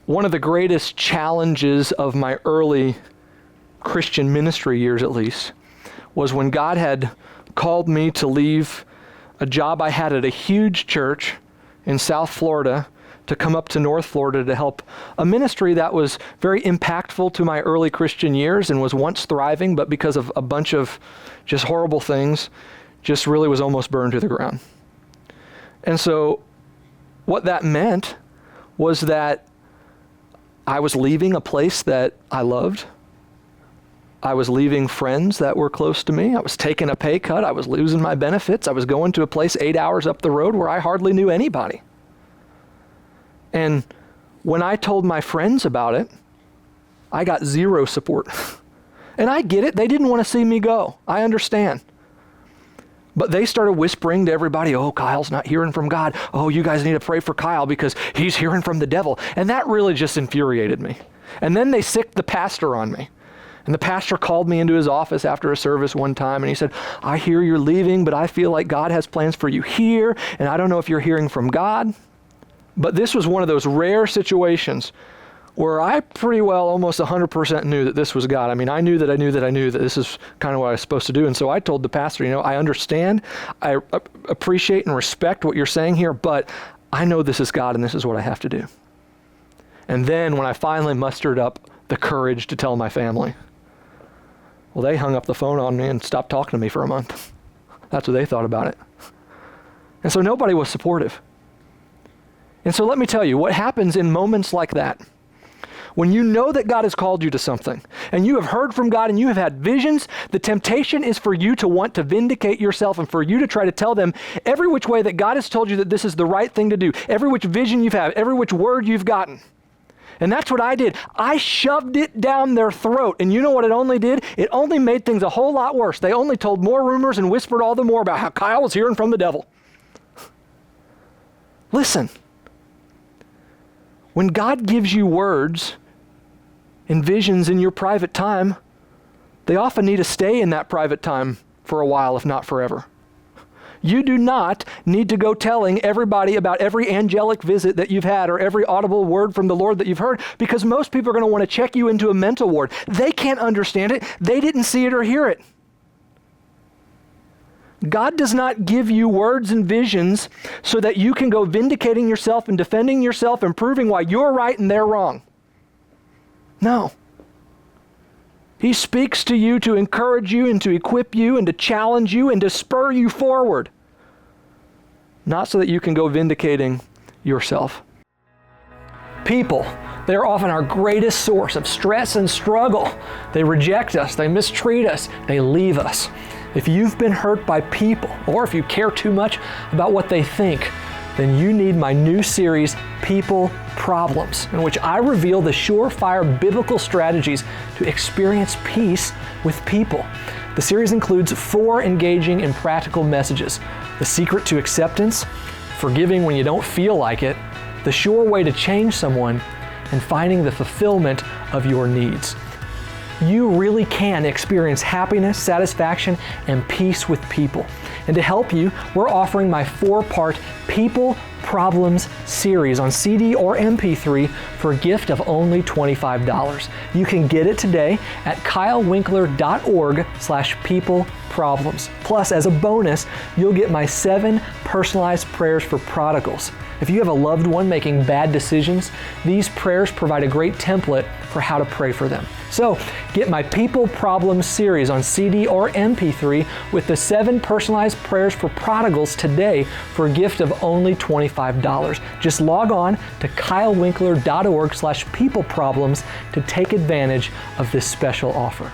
one of the greatest challenges of my early Christian ministry years, at least, was when God had called me to leave a job I had at a huge church in South Florida to come up to North Florida to help a ministry that was very impactful to my early Christian years and was once thriving, but because of a bunch of just horrible things, just really was almost burned to the ground. And so what that meant was that I was leaving a place that I loved. I was leaving friends that were close to me. I was taking a pay cut. I was losing my benefits. I was going to a place 8 hours up the road where I hardly knew anybody. And when I told my friends about it, I got zero support. And I get it. They didn't want to see me go. I understand. But they started whispering to everybody, oh, Kyle's not hearing from God. Oh, you guys need to pray for Kyle because he's hearing from the devil. And that really just infuriated me. And then they sicked the pastor on me. And the pastor called me into his office after a service one time and he said, I hear you're leaving, but I feel like God has plans for you here. And I don't know if you're hearing from God. But this was one of those rare situations where I pretty well almost 100% knew that this was God. I mean, I knew that this is kind of what I was supposed to do. And so I told the pastor, I understand, I appreciate and respect what you're saying here, but I know this is God and this is what I have to do. And then when I finally mustered up the courage to tell my family, well, they hung up the phone on me and stopped talking to me for a month. That's what they thought about it. And so nobody was supportive. And so let me tell you, what happens in moments like that, when you know that God has called you to something, and you have heard from God and you have had visions, the temptation is for you to want to vindicate yourself and for you to try to tell them every which way that God has told you that this is the right thing to do, every which vision you've had, every which word you've gotten. And that's what I did. I shoved it down their throat. And you know what it only did? It only made things a whole lot worse. They only told more rumors and whispered all the more about how Kyle was hearing from the devil. Listen, when God gives you words and visions in your private time, they often need to stay in that private time for a while, if not forever. You do not need to go telling everybody about every angelic visit that you've had or every audible word from the Lord that you've heard, because most people are going to want to check you into a mental ward. They can't understand it. They didn't see it or hear it. God does not give you words and visions so that you can go vindicating yourself and defending yourself and proving why you're right and they're wrong. No. He speaks to you to encourage you and to equip you and to challenge you and to spur you forward. Not so that you can go vindicating yourself. People, they're often our greatest source of stress and struggle. They reject us, they mistreat us, they leave us. If you've been hurt by people, or if you care too much about what they think, then you need my new series, People Problems, in which I reveal the surefire biblical strategies to experience peace with people. The series includes 4 engaging and practical messages: the secret to acceptance, forgiving when you don't feel like it, the sure way to change someone, and finding the fulfillment of your needs. You really can experience happiness, satisfaction, and peace with people. And to help you, we're offering my 4-part People Problems series on CD or MP3 for a gift of only $25. You can get it today at kylewinkler.org/peopleproblems. Plus, as a bonus, you'll get my 7 personalized prayers for prodigals. If you have a loved one making bad decisions, these prayers provide a great template for how to pray for them. So, get my People Problems series on CD or MP3 with the 7 personalized prayers for prodigals today for a gift of only $25. Just log on to kylewinkler.org/peopleproblems to take advantage of this special offer.